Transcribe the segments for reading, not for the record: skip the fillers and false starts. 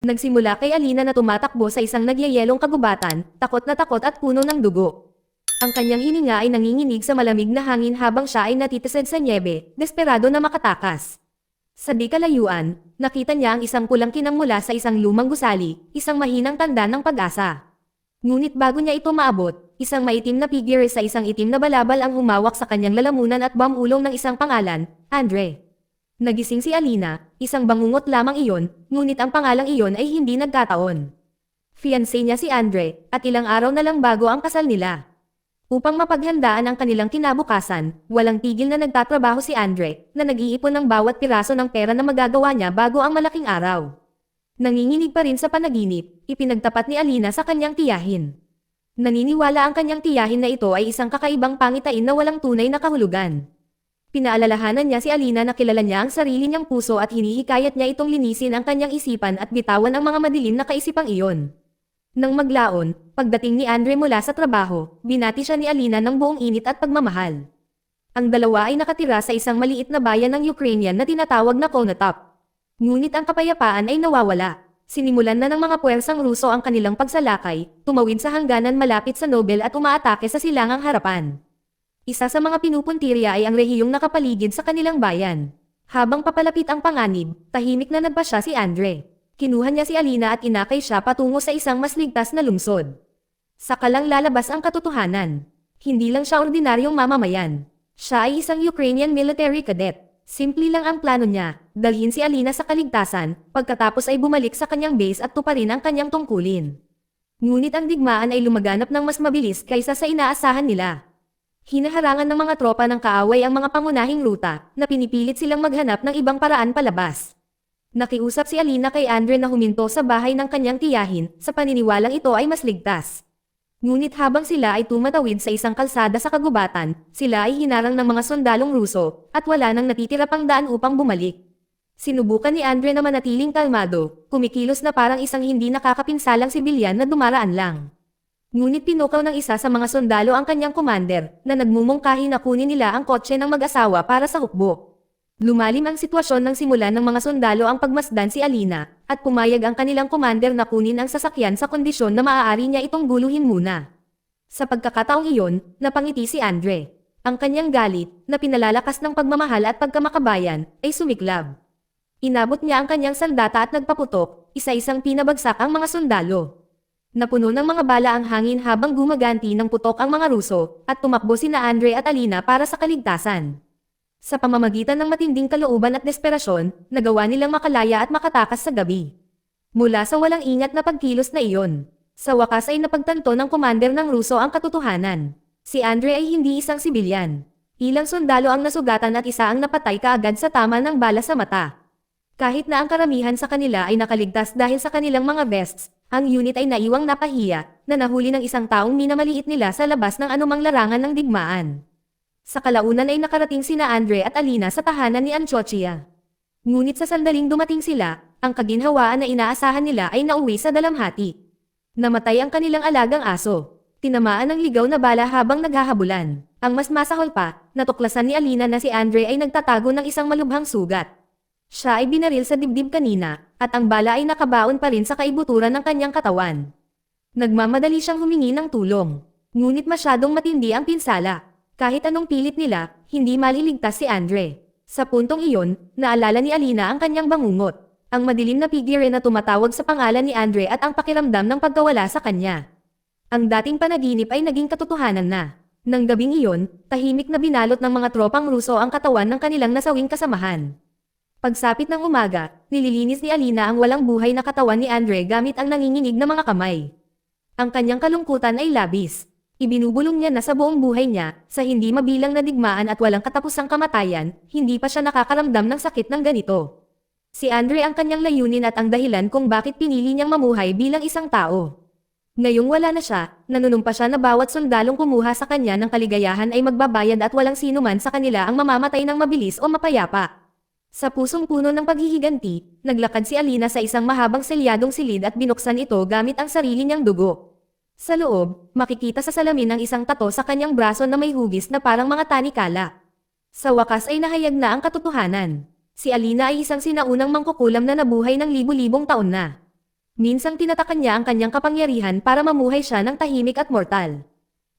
Nagsimula kay Alina na tumatakbo sa isang nagyayelong kagubatan, takot at puno ng dugo. Ang kanyang hininga ay nanginginig sa malamig na hangin habang siya ay natitised sa nyebe, desperado na makatakas. Sa di kalayuan, nakita niya ang isang pulang kinang mula sa isang lumang gusali, isang mahinang tanda ng pag-asa. Ngunit bago niya ito maabot, isang maitim na figure sa isang itim na balabal ang humawak sa kanyang lalamunan at bumulong ng isang pangalan, Andre. Nagising si Alina, isang bangungot lamang iyon, ngunit ang pangalang iyon ay hindi nagkataon. Fiancé niya si Andre, at ilang araw na lang bago ang kasal nila. Upang mapaghandaan ang kanilang kinabukasan, walang tigil na nagtatrabaho si Andre, na nag-iipon ng bawat piraso ng pera na magagawa niya bago ang malaking araw. Nanginginig pa rin sa panaginip, ipinagtapat ni Alina sa kanyang tiyahin. Naniniwala ang kanyang tiyahin na ito ay isang kakaibang pangitain na walang tunay na kahulugan. Pinaalalahanan niya si Alina na kilala niya ang sarili niyang puso at hinihikayat niya itong linisin ang kanyang isipan at bitawan ang mga madilim na kaisipang iyon. Nang maglaon, pagdating ni Andre mula sa trabaho, binati siya ni Alina ng buong init at pagmamahal. Ang dalawa ay nakatira sa isang maliit na bayan ng Ukrainian na tinatawag na Konotop. Ngunit ang kapayapaan ay nawawala. Sinimulan na ng mga puwersang Ruso ang kanilang pagsalakay, tumawid sa hangganan malapit sa Nobel at umaatake sa silangang harapan. Isa sa mga pinupuntirya ay ang rehiyong nakapaligid sa kanilang bayan. Habang papalapit ang panganib, tahimik na nagpasya si Andre. Kinuha niya si Alina at inakay siya patungo sa isang mas ligtas na lungsod. Saka lang lalabas ang katotohanan. Hindi lang siya ordinaryong mamamayan. Siya ay isang Ukrainian military cadet. Simple lang ang plano niya, dalhin si Alina sa kaligtasan, pagkatapos ay bumalik sa kanyang base at tuparin ang kanyang tungkulin. Ngunit ang digmaan ay lumaganap ng mas mabilis kaysa sa inaasahan nila. Hinaharangan ng mga tropa ng kaaway ang mga pangunahing ruta, na pinipilit silang maghanap ng ibang paraan palabas. Nakiusap si Alina kay Andre na huminto sa bahay ng kanyang tiyahin, sa paniniwalang ito ay mas ligtas. Ngunit habang sila ay tumatawid sa isang kalsada sa kagubatan, sila ay hinarang ng mga sundalong Ruso, at wala nang natitira pang daan upang bumalik. Sinubukan ni Andre na manatiling kalmado, kumikilos na parang isang hindi nakakapinsalang sibilyan na dumaraan lang. Ngunit pinukaw ng isa sa mga sundalo ang kanyang commander, na nagmumungkahi na kunin nila ang kotse ng mag-asawa para sa hukbo. Lumalim ang sitwasyon nang simulan ng mga sundalo ang pagmasdan si Alina, at pumayag ang kanilang commander na kunin ang sasakyan sa kondisyon na maaari niya itong guluhin muna. Sa pagkakataong iyon, napangiti si Andre. Ang kanyang galit, na pinalalakas ng pagmamahal at pagkamakabayan, ay sumiklab. Inabot niya ang kanyang sandata at nagpaputok, isa-isang pinabagsak ang mga sundalo. Napuno ng mga bala ang hangin habang gumaganti ng putok ang mga Ruso, at tumakbo sina Andre at Alina para sa kaligtasan. Sa pamamagitan ng matinding kalooban at desperasyon, nagawa nilang makalaya at makatakas sa gabi. Mula sa walang ingat na pagkilos na iyon, sa wakas ay napagtanto ng commander ng Ruso ang katotohanan. Si Andre ay hindi isang sibilyan. Ilang sundalo ang nasugatan at isa ang napatay kaagad sa tama ng bala sa mata. Kahit na ang karamihan sa kanila ay nakaligtas dahil sa kanilang mga vests, ang unit ay naiwang napahiya, na nahuli ng isang taong minamaliit nila sa labas ng anumang larangan ng digmaan. Sa kalaunan ay nakarating sina Andre at Alina sa tahanan ni Antiochia. Ngunit sa sandaling dumating sila, ang kaginhawaan na inaasahan nila ay nauwi sa dalamhati. Namatay ang kanilang alagang aso. Tinamaan ng ligaw na bala habang naghahabulan. Ang mas masahol pa, natuklasan ni Alina na si Andre ay nagtatago ng isang malubhang sugat. Siya ay binaril sa dibdib kanina, at ang bala ay nakabaon pa rin sa kaibuturan ng kanyang katawan. Nagmamadali siyang humingi ng tulong. Ngunit masyadong matindi ang pinsala. Kahit anong pilit nila, hindi maliligtas si Andre. Sa puntong iyon, naalala ni Alina ang kanyang bangungot. Ang madilim na figure na tumatawag sa pangalan ni Andre at ang pakiramdam ng pagkawala sa kanya. Ang dating panaginip ay naging katotohanan na. Nang gabing iyon, tahimik na binalot ng mga tropang Ruso ang katawan ng kanilang nasawing kasamahan. Pagsapit ng umaga, nililinis ni Alina ang walang buhay na katawan ni Andre gamit ang nanginginig na mga kamay. Ang kanyang kalungkutan ay labis. Ibinubulong niya na sa buong buhay niya, sa hindi mabilang na digmaan at walang katapusang kamatayan, hindi pa siya nakakaramdam ng sakit ng ganito. Si Andre ang kanyang layunin at ang dahilan kung bakit pinili niyang mamuhay bilang isang tao. Ngayong wala na siya, nanunumpa siya na bawat sundalong kumuha sa kanya ng kaligayahan ay magbabayad at walang sino man sa kanila ang mamamatay ng mabilis o mapayapa. Sa pusong puno ng paghihiganti, naglakad si Alina sa isang mahabang selyadong silid at binuksan ito gamit ang sarili niyang dugo. Sa loob, makikita sa salamin ang isang tato sa kanyang braso na may hugis na parang mga tanikala. Sa wakas ay nahayag na ang katotohanan. Si Alina ay isang sinaunang mangkukulam na nabuhay ng libu-libong taon na. Minsang tinatakan niya ang kanyang kapangyarihan para mamuhay siya ng tahimik at mortal.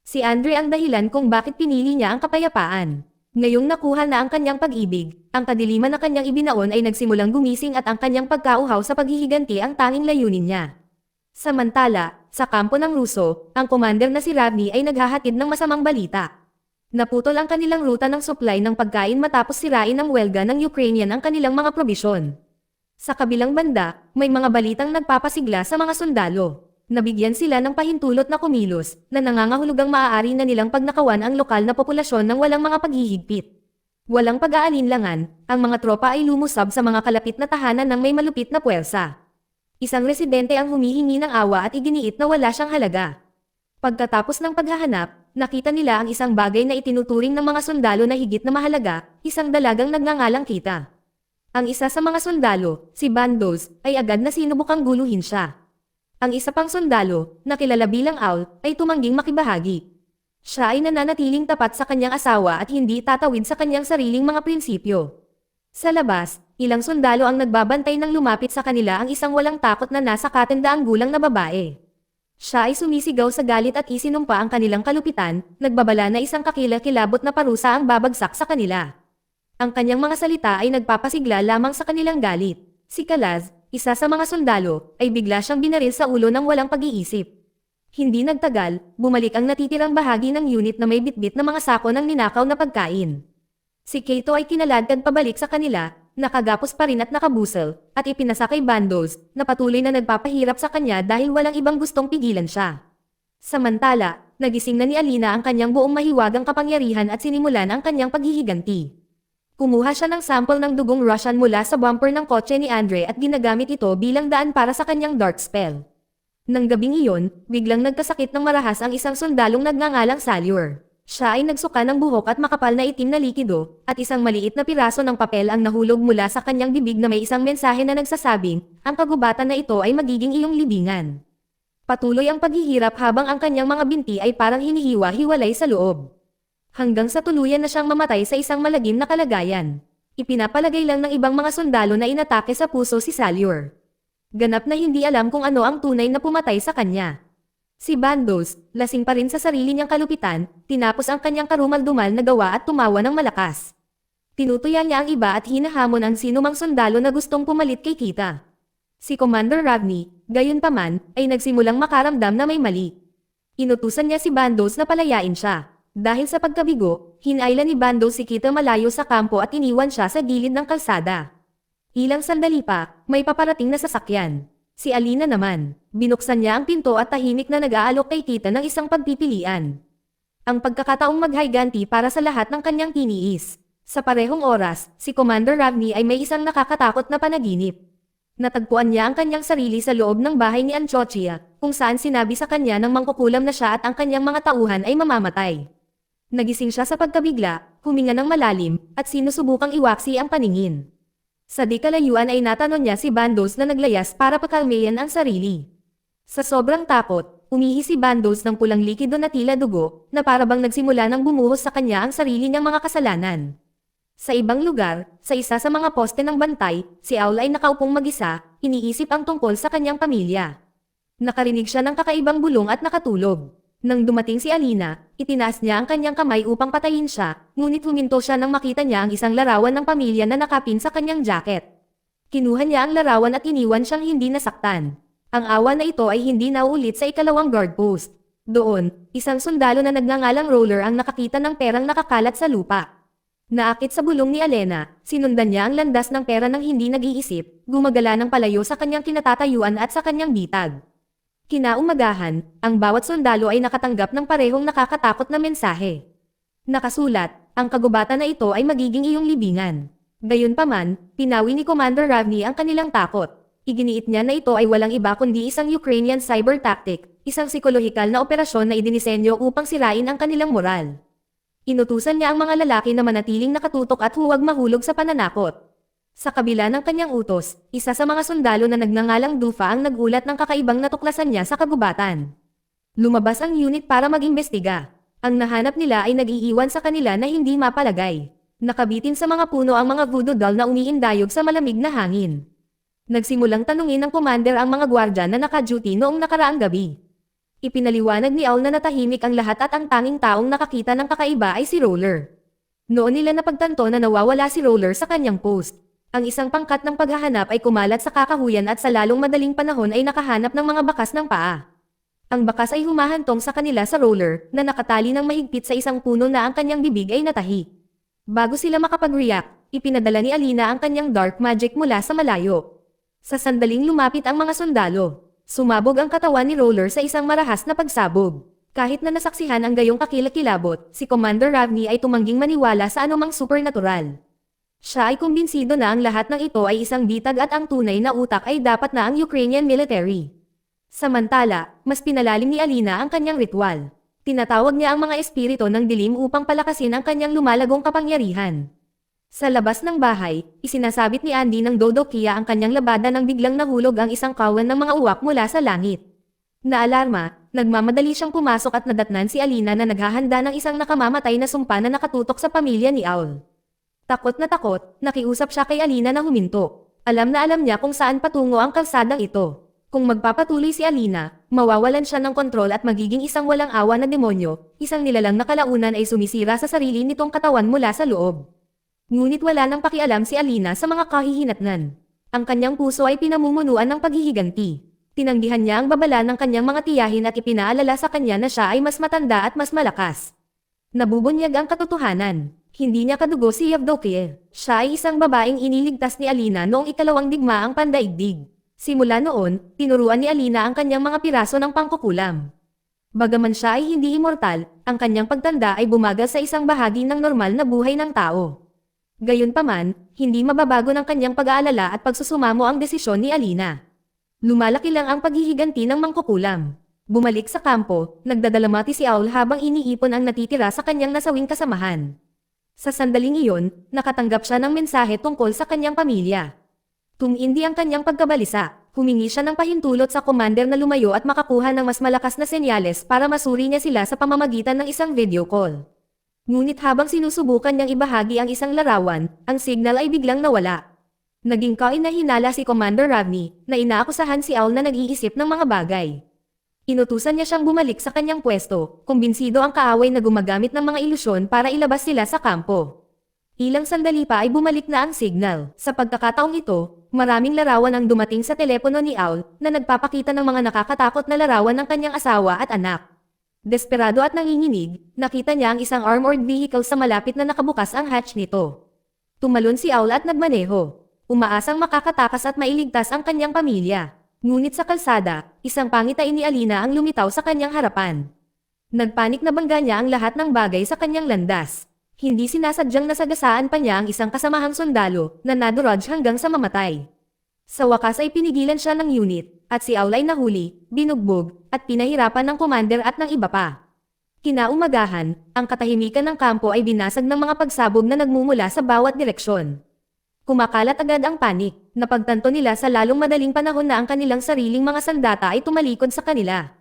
Si Andre ang dahilan kung bakit pinili niya ang kapayapaan. Ngayong nakuha na ang kanyang pag-ibig, ang kadiliman na kanyang ibinaon ay nagsimulang gumising at ang kanyang pagkauhaw sa paghihiganti ang tanging layunin niya. Samantala, sa kampo ng Ruso, ang commander na si Ravni ay naghahatid ng masamang balita. Naputol ang kanilang ruta ng supply ng pagkain matapos sirain ng welga ng Ukrainian ang kanilang mga probisyon. Sa kabilang banda, may mga balitang nagpapasigla sa mga sundalo. Nabigyan sila ng pahintulot na kumilos, na nangangahulugang maaari na nilang pagnakawan ang lokal na populasyon ng walang mga paghihigpit. Walang pag-aalinlangan, ang mga tropa ay lumusab sa mga kalapit na tahanan ng may malupit na puwersa. Isang residente ang humihingi ng awa at iginiit na wala siyang halaga. Pagkatapos ng paghahanap, nakita nila ang isang bagay na itinuturing ng mga sundalo na higit na mahalaga, isang dalagang nagngangalang Kita. Ang isa sa mga sundalo, si Bandos, ay agad na sinubukang guluhin siya. Ang isa pang sundalo, na kilala bilang Owl, ay tumangging makibahagi. Siya ay nananatiling tapat sa kanyang asawa at hindi tatawid sa kanyang sariling mga prinsipyo. Sa labas, ilang sundalo ang nagbabantay nang lumapit sa kanila ang isang walang takot na nasa katendaang gulang na babae. Siya ay sumisigaw sa galit at isinumpa ang kanilang kalupitan, nagbabala na isang kakilakilabot na parusa ang babagsak sa kanila. Ang kanyang mga salita ay nagpapasigla lamang sa kanilang galit. Si Kalaz, isa sa mga sundalo, ay bigla siyang binaril sa ulo ng walang pag-iisip. Hindi nagtagal, bumalik ang natitirang bahagi ng unit na may bitbit na mga sako ng ninakaw na pagkain. Si Kato ay kinaladkad pabalik sa kanila, nakagapos pa rin at nakabusel, at ipinasa kay Bandos, na patuloy na nagpapahirap sa kanya dahil walang ibang gustong pigilan siya. Samantala, nagising na ni Alina ang kanyang buong mahiwagang kapangyarihan at sinimulan ang kanyang paghihiganti. Kumuha siya ng sample ng dugong Russian mula sa bumper ng kotse ni Andre at ginagamit ito bilang daan para sa kanyang dark spell. Nang gabing iyon, biglang nagkasakit ng marahas ang isang sundalong nagngangalang Salyur. Siya ay nagsuka ng buhok at makapal na itim na likido, at isang maliit na piraso ng papel ang nahulog mula sa kanyang bibig na may isang mensahe na nagsasabing, ang kagubatan na ito ay magiging iyong libingan. Patuloy ang paghihirap habang ang kanyang mga binti ay parang hinihiwa-hiwalay sa loob. Hanggang sa tuluyan na siyang mamatay sa isang malagim na kalagayan. Ipinapalagay lang ng ibang mga sundalo na inatake sa puso si Salyur. Ganap na hindi alam kung ano ang tunay na pumatay sa kanya. Si Bandos, lasing pa rin sa sarili niyang kalupitan, tinapos ang kanyang karumal-dumal na gawa at tumawa ng malakas. Tinutuya niya ang iba at hinahamon ang sinumang sundalo na gustong pumalit kay Kita. Si Commander Ravni, gayunpaman, ay nagsimulang makaramdam na may mali. Inutusan niya si Bandos na palayain siya. Dahil sa pagkabigo, hinailan ni Bandos si Kita malayo sa kampo at iniwan siya sa gilid ng kalsada. Ilang sandali pa, may paparating na sasakyan. Si Alina naman, binuksan niya ang pinto at tahimik na nag-aalok kay Kita ng isang pagpipilian. Ang pagkakataong maghiganti para sa lahat ng kanyang tiniis. Sa parehong oras, si Commander Ravni ay may isang nakakatakot na panaginip. Natagpuan niya ang kanyang sarili sa loob ng bahay ni Anchochia, kung saan sinabi sa kanya ng mangkukulam na siya at ang kanyang mga tauhan ay mamamatay. Nagising siya sa pagkabigla, huminga ng malalim, at sinusubukang iwaksi ang paningin. Sa di kalayuan ay natanong niya si Bandos na naglayas para pakalmayan ang sarili. Sa sobrang takot, umihi si Bandos ng pulang likido na tila dugo, na parabang nagsimula ng bumuhos sa kanya ang sarili niyang mga kasalanan. Sa ibang lugar, sa isa sa mga poste ng bantay, si Owl ay nakaupong mag-isa, iniisip ang tungkol sa kanyang pamilya. Nakarinig siya ng kakaibang bulong at nakatulog. Nang dumating si Alina, itinaas niya ang kanyang kamay upang patayin siya, ngunit huminto siya nang makita niya ang isang larawan ng pamilya na nakapin sa kanyang jacket. Kinuha niya ang larawan at iniwan siyang hindi nasaktan. Ang awa na ito ay hindi nauulit sa ikalawang guard post. Doon, isang sundalo na nagngangalang Roller ang nakakita ng perang nakakalat sa lupa. Naakit sa bulong ni Alena, sinundan niya ang landas ng pera ng hindi nag-iisip, gumagala ng palayo sa kanyang kinatatayuan at sa kanyang bitag. Kinaumagahan, ang bawat sundalo ay nakatanggap ng parehong nakakatakot na mensahe. Nakasulat, ang kagubatan na ito ay magiging iyong libingan. Gayunpaman, pinawi ni Commander Ravni ang kanilang takot. Iginiit niya na ito ay walang iba kundi isang Ukrainian cyber tactic, isang psikolohikal na operasyon na idinisenyo upang sirain ang kanilang moral. Inutusan niya ang mga lalaki na manatiling nakatutok at huwag mahulog sa pananakot. Sa kabila ng kanyang utos, isa sa mga sundalo na nagngangalang Dufa ang nagulat ng kakaibang natuklasan niya sa kagubatan. Lumabas ang unit para mag-imbestiga. Ang nahanap nila ay nag-iiwan sa kanila na hindi mapalagay. Nakabitin sa mga puno ang mga voodoo doll na umiindayog sa malamig na hangin. Nagsimulang tanungin ng commander ang mga gwardya na naka-duty noong nakaraang gabi. Ipinaliwanag ni Owl na natahimik ang lahat at ang tanging taong nakakita ng kakaiba ay si Roller. Noon nila napagtanto na nawawala si Roller sa kanyang post. Ang isang pangkat ng paghahanap ay kumalat sa kakahuyan at sa lalong madaling panahon ay nakahanap ng mga bakas ng paa. Ang bakas ay humahantong sa kanila sa Roller na nakatali ng mahigpit sa isang puno na ang kanyang bibig ay natahi. Bago sila makapag-react, ipinadala ni Alina ang kanyang dark magic mula sa malayo. Sa sandaling lumapit ang mga sundalo, sumabog ang katawan ni Roller sa isang marahas na pagsabog. Kahit na nasaksihan ang gayong kakilakilabot, si Commander Ravni ay tumangging maniwala sa anumang supernatural. Siya ay kumbinsido na ang lahat ng ito ay isang bitag at ang tunay na utak ay dapat na ang Ukrainian military. Samantala, mas pinalalim ni Alina ang kanyang ritual. Tinatawag niya ang mga espiritu ng dilim upang palakasin ang kanyang lumalagong kapangyarihan. Sa labas ng bahay, isinasabit ni Andy ng Dodokia ang kanyang labada nang biglang nahulog ang isang kawan ng mga uwak mula sa langit. Naalarma, nagmamadali siyang pumasok at nadatnan si Alina na naghahanda ng isang nakamamatay na sumpa na nakatutok sa pamilya ni Owl. Takot, nakiusap siya kay Alina na huminto. Alam na alam niya kung saan patungo ang kalsadang ito. Kung magpapatuloy si Alina, mawawalan siya ng kontrol at magiging isang walang awa na demonyo, isang nilalang na kalaunan ay sumisira sa sarili nitong katawan mula sa loob. Ngunit wala nang pakialam si Alina sa mga kahihinatnan. Ang kanyang puso ay pinamumunuan ng paghihiganti. Tinanggihan niya ang babala ng kanyang mga tiyahin at ipinaalala sa kanya na siya ay mas matanda at mas malakas. Nabubunyag ang katotohanan. Hindi niya kadugo si Yevdokia. Siya ay isang babaeng iniligtas ni Alina noong ikalawang digmaang pandaigdig. Simula noon, tinuruan ni Alina ang kanyang mga piraso ng pangkukulam. Bagaman siya ay hindi immortal, ang kanyang pagtanda ay bumagal sa isang bahagi ng normal na buhay ng tao. Gayunpaman, hindi mababago ng kanyang pag-aalala at pagsusumamo ang desisyon ni Alina. Lumalaki lang ang paghihiganti ng mangkukulam. Bumalik sa kampo, nagdadalamati si Owl habang iniipon ang natitira sa kanyang nasawing kasamahan. Sa sandaling iyon, nakatanggap siya ng mensahe tungkol sa kanyang pamilya. Tumindi ang kanyang pagkabalisa, humingi siya ng pahintulot sa commander na lumayo at makakuha ng mas malakas na senyales para masuri niya sila sa pamamagitan ng isang video call. Ngunit habang sinusubukan niyang ibahagi ang isang larawan, ang signal ay biglang nawala. Naging kainahinala si Commander Ravni, na inaakusahan si Owl na nag-iisip ng mga bagay. Inutusan niya siyang bumalik sa kanyang pwesto, kumbinsido ang kaaway na gumagamit ng mga ilusyon para ilabas sila sa kampo. Ilang sandali pa ay bumalik na ang signal. Sa pagkakataong ito, maraming larawan ang dumating sa telepono ni Owl na nagpapakita ng mga nakakatakot na larawan ng kanyang asawa at anak. Desperado at nanginginig, nakita niya ang isang armored vehicle sa malapit na nakabukas ang hatch nito. Tumalon si Owl at nagmaneho. Umaasang makakatakas at mailigtas ang kanyang pamilya. Ngunit sa kalsada, isang pangitain ni Alina ang lumitaw sa kanyang harapan. Nagpanik na bangga niya ang lahat ng bagay sa kanyang landas. Hindi sinasadyang nasagasaan pa niya ang isang kasamahang sundalo na naduraj hanggang sa mamatay. Sa wakas ay pinigilan siya ng unit, at si Owl ay nahuli, binugbog, at pinahirapan ng commander at ng iba pa. Kinaumagahan, ang katahimikan ng kampo ay binasag ng mga pagsabog na nagmumula sa bawat direksyon. Kumakalat agad ang panik, napagtanto nila sa lalong madaling panahon na ang kanilang sariling mga sandata ay tumalikod sa kanila.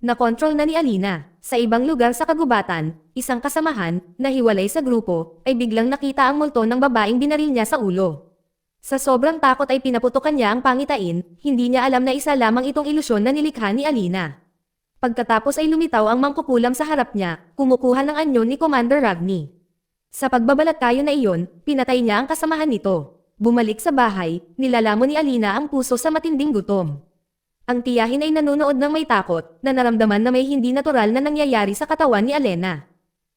Nakontrol na ni Alina. Sa ibang lugar sa kagubatan, isang kasamahan, na hiwalay sa grupo, ay biglang nakita ang multo ng babaeng binaril niya sa ulo. Sa sobrang takot ay pinaputukan niya ang pangitain, hindi niya alam na isa lamang itong ilusyon na nilikha ni Alina. Pagkatapos ay lumitaw ang mangkukulam sa harap niya, kumukuha ng anyo ni Commander Ravni. Sa pagbabalatayo na iyon, pinatay niya ang kasamahan nito. Bumalik sa bahay, nilalamon ni Alina ang puso sa matinding gutom. Ang tiyahin ay nanonood ng may takot, na naramdaman na may hindi natural na nangyayari sa katawan ni Alena.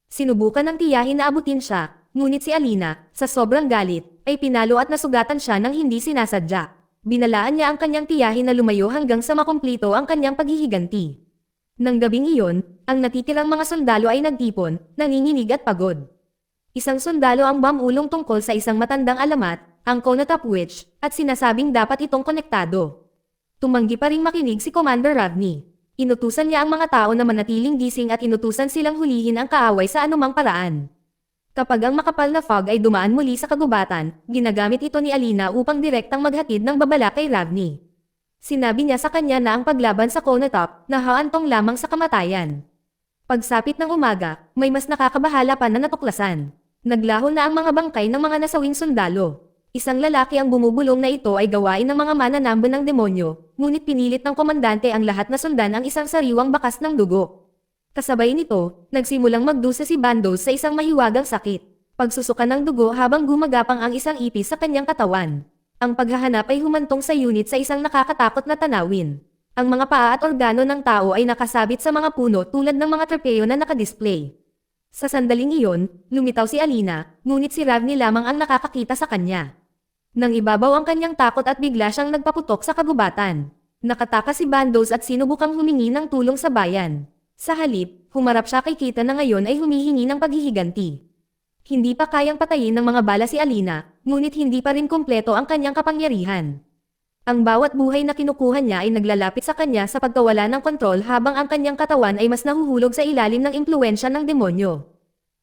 Sinubukan ng tiyahin na abutin siya, ngunit si Alina, sa sobrang galit, ay pinalo at nasugatan siya ng hindi sinasadya. Binalaan niya ang kanyang tiyahin na lumayo hanggang sa makumplito ang kanyang paghihiganti. Nang gabing iyon, ang natitirang mga sundalo ay nagtipon, nanginginig at pagod. Isang sundalo ang bamulong tungkol sa isang matandang alamat, ang Konotop Witch, at sinasabing dapat itong konektado. Tumanggi pa ring makinig si Commander Ravni. Inutusan niya ang mga tao na manatiling gising at inutusan silang hulihin ang kaaway sa anumang paraan. Kapag ang makapal na fog ay dumaan muli sa kagubatan, ginagamit ito ni Alina upang direktang maghatid ng babala kay Ravni. Sinabi niya sa kanya na ang paglaban sa Konotop na haantong lamang sa kamatayan. Pagsapit ng umaga, may mas nakakabahala pa na natuklasan. Naglaho na ang mga bangkay ng mga nasawing sundalo. Isang lalaki ang bumubulong na ito ay gawain ng mga mananamba ng demonyo, ngunit pinilit ng komandante ang lahat na sundan ang isang sariwang bakas ng dugo. Kasabay nito, nagsimulang magdusa si Bandos sa isang mahiwagang sakit. Pagsusuka ng dugo habang gumagapang ang isang ipis sa kanyang katawan. Ang paghahanap ay humantong sa unit sa isang nakakatakot na tanawin. Ang mga paa at organo ng tao ay nakasabit sa mga puno tulad ng mga trapeo na nakadisplay. Sa sandaling iyon, lumitaw si Alina, ngunit si Ravni lamang ang nakakakita sa kanya. Nang ibabaw ang kanyang takot at bigla siyang nagpaputok sa kagubatan. Nakatakas si Bandos at sinubukang humingi ng tulong sa bayan. Sa halip, humarap siya kay Kita na ngayon ay humihingi ng paghihiganti. Hindi pa kayang patayin ng mga bala si Alina, ngunit hindi pa rin kumpleto ang kanyang kapangyarihan. Ang bawat buhay na kinukuha niya ay naglalapit sa kanya sa pagkawala ng kontrol habang ang kanyang katawan ay mas nahuhulog sa ilalim ng impluwensya ng demonyo.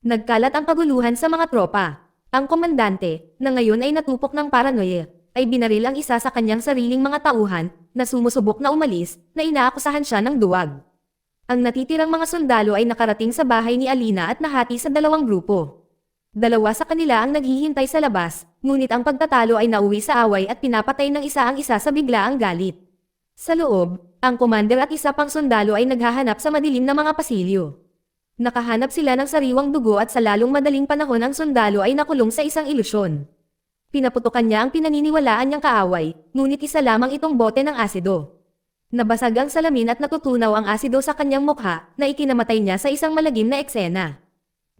Nagkalat ang kaguluhan sa mga tropa. Ang komandante, na ngayon ay natupok ng paranoia, ay binaril ang isa sa kanyang sariling mga tauhan, na sumusubok na umalis, na inaakusahan siya ng duwag. Ang natitirang mga sundalo ay nakarating sa bahay ni Alina at nahati sa dalawang grupo. Dalawa sa kanila ang naghihintay sa labas, ngunit ang pagtatalo ay nauwi sa away at pinapatay ng isa ang isa sa biglaang galit. Sa loob, ang commander at isa pang sundalo ay naghahanap sa madilim na mga pasilyo. Nakahanap sila ng sariwang dugo at sa lalong madaling panahon ang sundalo ay nakulong sa isang ilusyon. Pinaputukan niya ang pinaniniwalaan niyang kaaway, ngunit isa lamang itong bote ng asido. Nabasag ang salamin at natutunaw ang asido sa kanyang mukha na ikinamatay niya sa isang malagim na eksena.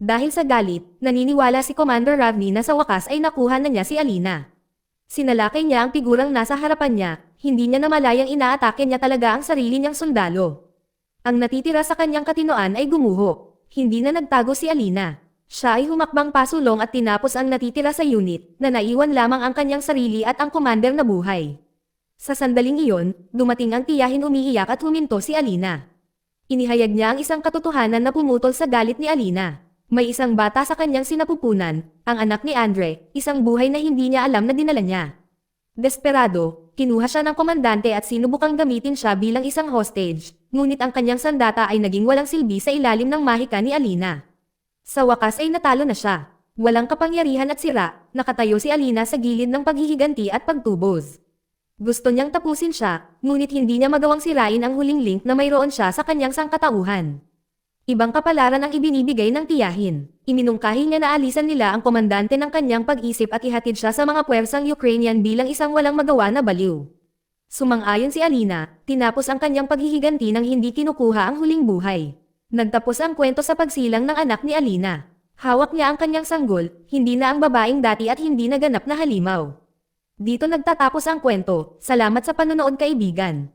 Dahil sa galit, naniniwala si Commander Ravni na sa wakas ay nakuha na niya si Alina. Sinalakay niya ang figurang nasa harapan niya, hindi niya namalayang inaatake niya talaga ang sarili niyang sundalo. Ang natitira sa kanyang katinoan ay gumuho. Hindi na nagtago si Alina. Siya ay humakbang pasulong at tinapos ang natitira sa unit, na naiwan lamang ang kanyang sarili at ang commander na buhay. Sa sandaling iyon, dumating ang tiyahin umiiyak at huminto si Alina. Inihayag niya ang isang katotohanan na pumutol sa galit ni Alina. May isang bata sa kanyang sinapupunan, ang anak ni Andre, isang buhay na hindi niya alam na dinala niya. Desperado, kinuha siya ng komandante at sinubukang gamitin siya bilang isang hostage, ngunit ang kanyang sandata ay naging walang silbi sa ilalim ng mahika ni Alina. Sa wakas ay natalo na siya. Walang kapangyarihan at sira, nakatayo si Alina sa gilid ng paghihiganti at pagtubos. Gusto niyang tapusin siya, ngunit hindi niya magawang sirain ang huling link na mayroon siya sa kanyang sangkatauhan. Ibang kapalaran ang ibinibigay ng tiyahin. Iminungkahi niya na alisan nila ang komandante ng kanyang pag-isip at ihatid siya sa mga puwersang Ukrainian bilang isang walang magawa na baliw. Sumang-ayon si Alina, tinapos ang kanyang paghihiganti nang hindi kinukuha ang huling buhay. Nagtapos ang kwento sa pagsilang ng anak ni Alina. Hawak niya ang kanyang sanggol, hindi na ang babaeng dati at hindi naganap na halimaw. Dito nagtatapos ang kwento. Salamat sa panonood kaibigan.